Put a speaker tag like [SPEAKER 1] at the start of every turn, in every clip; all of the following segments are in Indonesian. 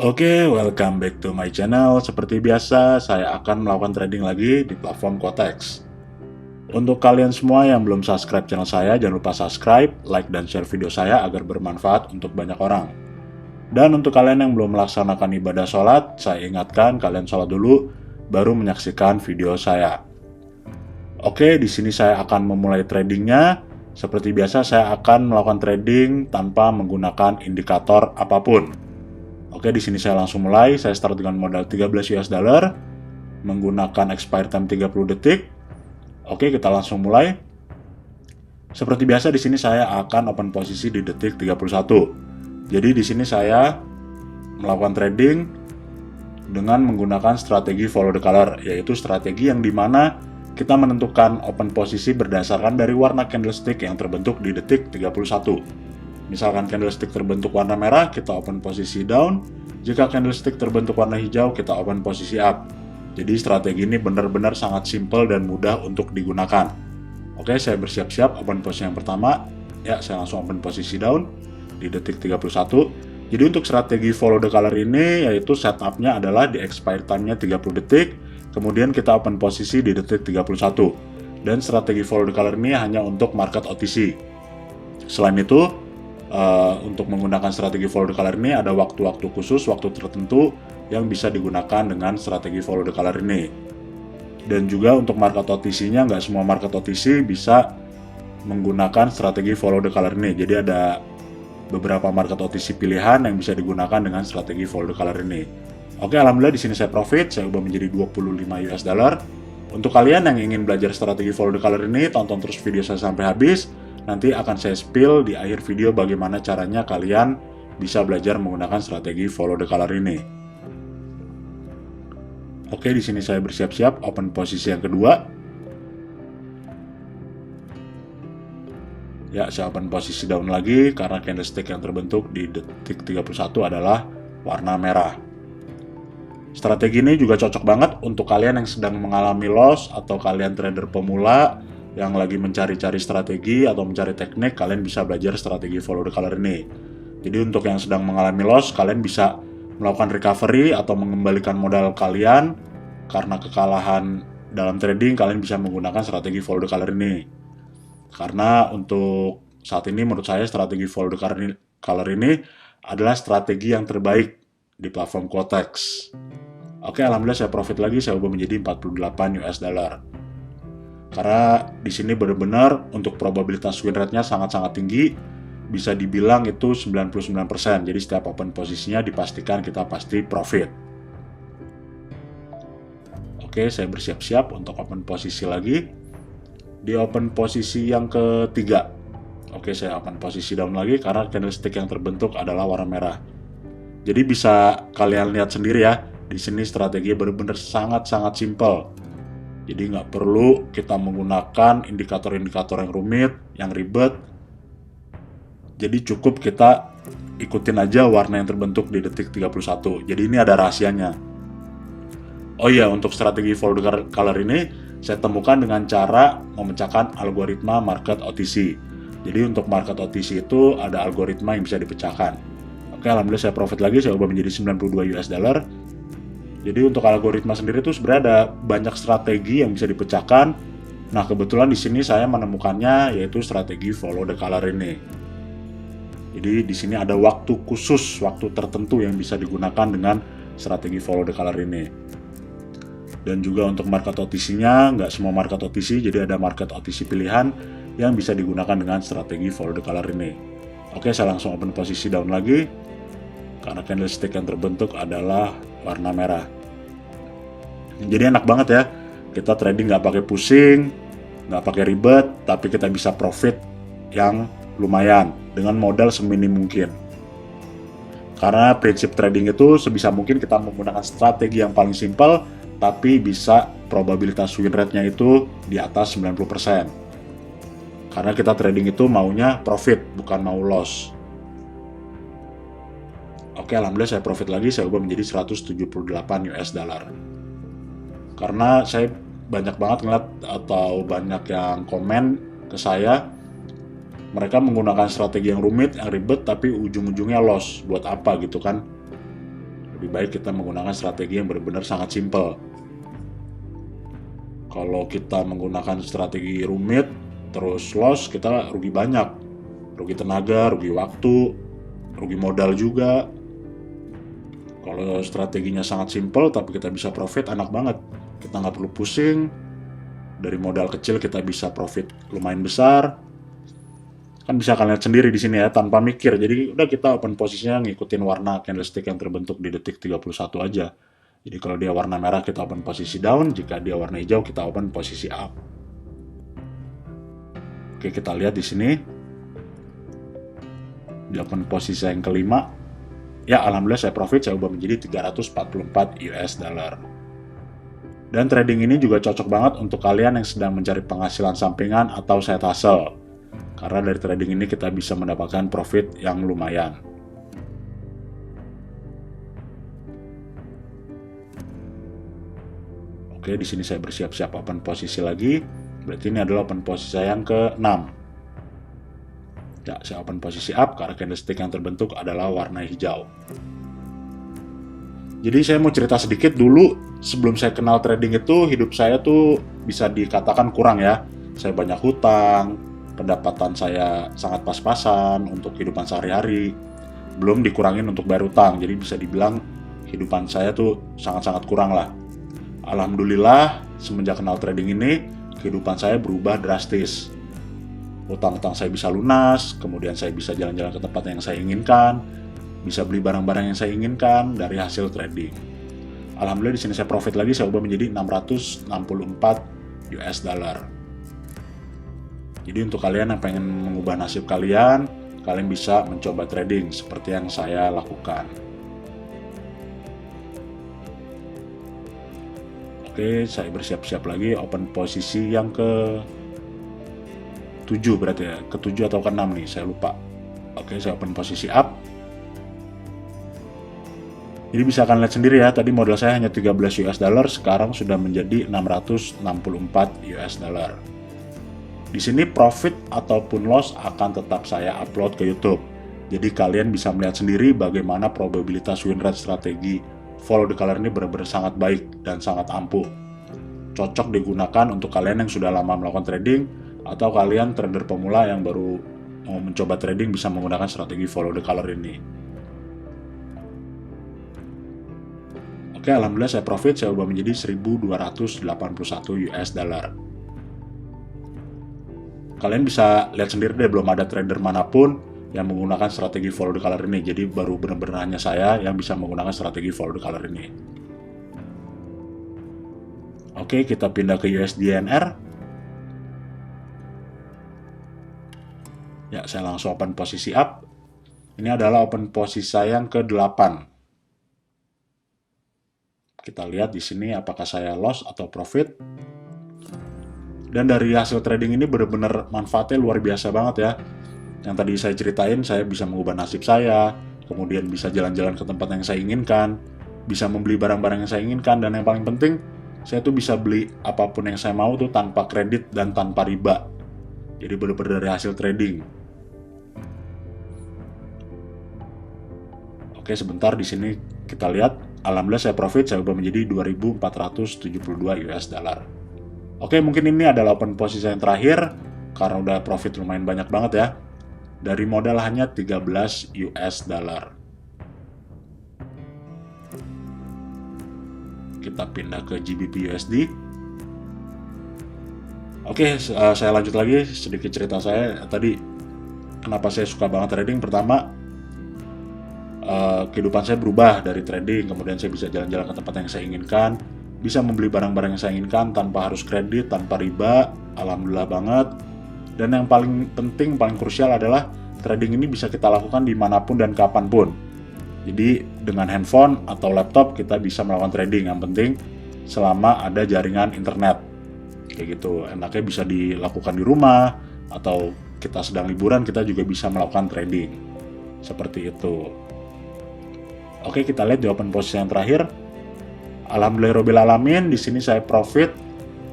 [SPEAKER 1] Oke, welcome back to my channel. Seperti biasa, saya akan melakukan trading lagi di platform Quotex. Untuk kalian semua yang belum subscribe channel saya, jangan lupa subscribe, like, dan share video saya agar bermanfaat untuk banyak orang. Dan untuk kalian yang belum melaksanakan ibadah sholat, saya ingatkan kalian sholat dulu, baru menyaksikan video saya. Oke, di sini saya akan memulai tradingnya. Seperti biasa, saya akan melakukan trading tanpa menggunakan indikator apapun. Oke, di sini saya langsung mulai. Saya start dengan modal 13 US dollar menggunakan expire time 30 detik. Oke, kita langsung mulai. Seperti biasa di sini saya akan open posisi di detik 31. Jadi di sini saya melakukan trading dengan menggunakan strategi follow the color, yaitu strategi yang dimana kita menentukan open posisi berdasarkan dari warna candlestick yang terbentuk di detik 31. Misalkan candlestick terbentuk warna merah, kita open posisi down. Jika candlestick terbentuk warna hijau, kita open posisi up. Jadi strategi ini benar-benar sangat simple dan mudah untuk digunakan. Oke, saya bersiap-siap open posisi yang pertama. Ya, saya langsung open posisi down di detik 31. Jadi untuk strategi follow the color ini, yaitu setupnya adalah di expire time-nya 30 detik. Kemudian kita open posisi di detik 31. Dan strategi follow the color ini hanya untuk market OTC. Selain itu, untuk menggunakan strategi follow the color ini ada waktu-waktu khusus, waktu tertentu yang bisa digunakan dengan strategi follow the color ini. Dan juga untuk market OTC-nya, nggak semua market OTC bisa menggunakan strategi follow the color ini. Jadi ada beberapa market OTC pilihan yang bisa digunakan dengan strategi follow the color ini. Oke, alhamdulillah di sini saya profit, saya ubah menjadi 25 US dollar. Untuk kalian yang ingin belajar strategi follow the color ini, tonton terus video saya sampai habis. Nanti akan saya spill di akhir video bagaimana caranya kalian bisa belajar menggunakan strategi follow the color ini. Oke, di sini saya bersiap-siap open posisi yang kedua. Ya, saya open posisi down lagi karena candlestick yang terbentuk di detik 31 adalah warna merah. Strategi ini juga cocok banget untuk kalian yang sedang mengalami loss atau kalian trader pemula yang lagi mencari-cari strategi atau mencari teknik. Kalian bisa belajar strategi follow the color ini. Jadi untuk yang sedang mengalami loss, kalian bisa melakukan recovery atau mengembalikan modal kalian karena kekalahan dalam trading. Kalian bisa menggunakan strategi follow the color ini. Karena untuk saat ini menurut saya strategi follow the color ini adalah strategi yang terbaik di platform Quotex. Oke, alhamdulillah saya profit lagi, saya ubah menjadi 48 US dollar. Karena di sini benar-benar untuk probabilitas win rate-nya sangat-sangat tinggi, bisa dibilang itu 99%. Jadi setiap open posisinya dipastikan kita pasti profit. Oke, saya bersiap-siap untuk open posisi lagi. Di open posisi yang ketiga. Oke, saya open posisi down lagi karena candlestick yang terbentuk adalah warna merah. Jadi bisa kalian lihat sendiri ya, di sini strategi benar-benar sangat-sangat simple. Jadi nggak perlu kita menggunakan indikator-indikator yang rumit, yang ribet. Jadi cukup kita ikutin aja warna yang terbentuk di detik 31. Jadi ini ada rahasianya. Oh iya, untuk strategi follow the color ini saya temukan dengan cara memecahkan algoritma market OTC. Jadi untuk market OTC itu ada algoritma yang bisa dipecahkan. Oke, alhamdulillah saya profit lagi, saya ubah menjadi 92 US dollar. Jadi untuk algoritma sendiri itu sebenarnya ada banyak strategi yang bisa dipecahkan. Nah, kebetulan di sini saya menemukannya yaitu strategi follow the color ini. Jadi di sini ada waktu khusus, waktu tertentu yang bisa digunakan dengan strategi follow the color ini. Dan juga untuk market OTC-nya, nggak semua market OTC, jadi ada market OTC pilihan yang bisa digunakan dengan strategi follow the color ini. Oke, saya langsung open posisi down lagi karena candlestick yang terbentuk adalah warna merah. Jadi enak banget ya, kita trading nggak pakai pusing, nggak pakai ribet, tapi kita bisa profit yang lumayan dengan modal seminim mungkin. Karena prinsip trading itu sebisa mungkin kita menggunakan strategi yang paling simpel, tapi bisa probabilitas win rate-nya itu di atas 90%. Karena kita trading itu maunya profit, bukan mau loss. Oke, alhamdulillah saya profit lagi, saya ubah menjadi 178 US dollar. Karena saya banyak banget ngeliat atau banyak yang komen ke saya, mereka menggunakan strategi yang rumit, yang ribet, tapi ujung-ujungnya loss. Buat apa gitu kan? Lebih baik kita menggunakan strategi yang benar-benar sangat simple. Kalau kita menggunakan strategi rumit terus loss, kita rugi banyak. Rugi tenaga, rugi waktu, rugi modal juga. Kalau strateginya sangat simple tapi kita bisa profit, enak banget. Kita nggak perlu pusing. Dari modal kecil kita bisa profit lumayan besar. Kan bisa kalian lihat sendiri di sini ya, tanpa mikir. Jadi udah kita open posisinya ngikutin warna candlestick yang terbentuk di detik 31 aja. Jadi kalau dia warna merah kita open posisi down, jika dia warna hijau kita open posisi up. Oke, kita lihat di sini. Di open posisi yang kelima, ya alhamdulillah saya profit, saya ubah menjadi 344 US dollar. Dan trading ini juga cocok banget untuk kalian yang sedang mencari penghasilan sampingan atau side hustle. Karena dari trading ini kita bisa mendapatkan profit yang lumayan. Oke, di sini saya bersiap-siap open posisi lagi. Berarti ini adalah open posisi saya yang ke-6. Ya, saya open posisi up karena candlestick yang terbentuk adalah warna hijau. Jadi saya mau cerita sedikit dulu, sebelum saya kenal trading itu, hidup saya tuh bisa dikatakan kurang ya. Saya banyak hutang, pendapatan saya sangat pas-pasan untuk kehidupan sehari-hari. Belum dikurangin untuk bayar hutang, jadi bisa dibilang kehidupan saya tuh sangat-sangat kurang lah. Alhamdulillah, semenjak kenal trading ini, kehidupan saya berubah drastis. Hutang-hutang saya bisa lunas, kemudian saya bisa jalan-jalan ke tempat yang saya inginkan, bisa beli barang-barang yang saya inginkan dari hasil trading. Alhamdulillah di sini saya profit lagi, saya ubah menjadi 664 US dollar. Jadi untuk kalian yang pengen mengubah nasib kalian bisa mencoba trading seperti yang saya lakukan. Oke, saya bersiap-siap lagi open posisi yang ke-7 berarti ya, ke-7 atau ke-6 nih, saya lupa. Oke, saya open posisi up. Jadi bisa kalian lihat sendiri ya, tadi modal saya hanya 13 US dollar, sekarang sudah menjadi 664 US dollar. Di sini profit ataupun loss akan tetap saya upload ke YouTube. Jadi kalian bisa melihat sendiri bagaimana probabilitas win rate strategi follow the color ini benar-benar sangat baik dan sangat ampuh. Cocok digunakan untuk kalian yang sudah lama melakukan trading atau kalian trader pemula yang baru mau mencoba trading bisa menggunakan strategi follow the color ini. Oke, alhamdulillah saya profit, saya ubah menjadi 1.281 US dollar. Kalian bisa lihat sendiri deh, belum ada trader manapun yang menggunakan strategi follow the color ini. Jadi baru benar-benar hanya saya yang bisa menggunakan strategi follow the color ini. Oke, kita pindah ke USD/INR. Ya, saya langsung open posisi up. Ini adalah open posisi saya yang ke-8. Kita lihat di sini apakah saya loss atau profit. Dan dari hasil trading ini benar-benar manfaatnya luar biasa banget ya. Yang tadi saya ceritain, saya bisa mengubah nasib saya, kemudian bisa jalan-jalan ke tempat yang saya inginkan, bisa membeli barang-barang yang saya inginkan, dan yang paling penting, saya tuh bisa beli apapun yang saya mau tuh tanpa kredit dan tanpa riba. Jadi benar-benar dari hasil trading. Oke, sebentar di sini kita lihat. Alhamdulillah saya profit, saya ubah menjadi 2.472 US dollar. Oke, mungkin ini adalah open posisi yang terakhir karena udah profit lumayan banyak banget ya. Dari modal hanya 13 US dollar. Kita pindah ke GBP USD. Oke, saya lanjut lagi sedikit cerita saya. Tadi kenapa saya suka banget trading? Pertama, kehidupan saya berubah dari trading, kemudian saya bisa jalan-jalan ke tempat yang saya inginkan, bisa membeli barang-barang yang saya inginkan tanpa harus kredit, tanpa riba. Alhamdulillah banget. Dan yang paling penting, paling krusial adalah trading ini bisa kita lakukan dimanapun dan kapanpun. Jadi dengan handphone atau laptop kita bisa melakukan trading. Yang penting selama ada jaringan internet. Kayak gitu, enaknya bisa dilakukan di rumah, atau kita sedang liburan kita juga bisa melakukan trading. Seperti itu. Oke, kita lihat di open posisi yang terakhir. Alhamdulillahirobbilalamin, di sini saya profit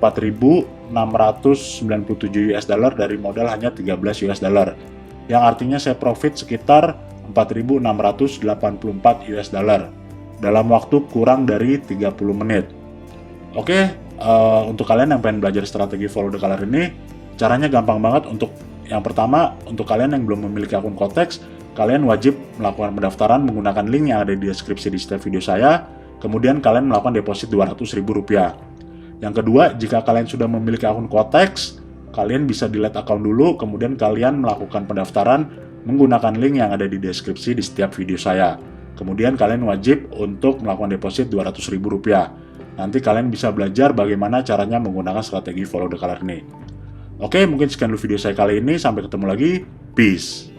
[SPEAKER 1] 4.697 US dollar dari modal hanya 13 US dollar. Yang artinya saya profit sekitar 4.684 US dollar dalam waktu kurang dari 30 menit. Oke, untuk kalian yang pengen belajar strategi follow the color ini, caranya gampang banget. Untuk yang pertama, untuk kalian yang belum memiliki akun Kotex, kalian wajib melakukan pendaftaran menggunakan link yang ada di deskripsi di setiap video saya, kemudian kalian melakukan deposit Rp200.000. Yang kedua, jika kalian sudah memiliki akun Kotex, kalian bisa delete account dulu, kemudian kalian melakukan pendaftaran menggunakan link yang ada di deskripsi di setiap video saya. Kemudian kalian wajib untuk melakukan deposit Rp200.000. Nanti kalian bisa belajar bagaimana caranya menggunakan strategi follow the color ini. Oke, mungkin sekian dulu video saya kali ini. Sampai ketemu lagi. Peace.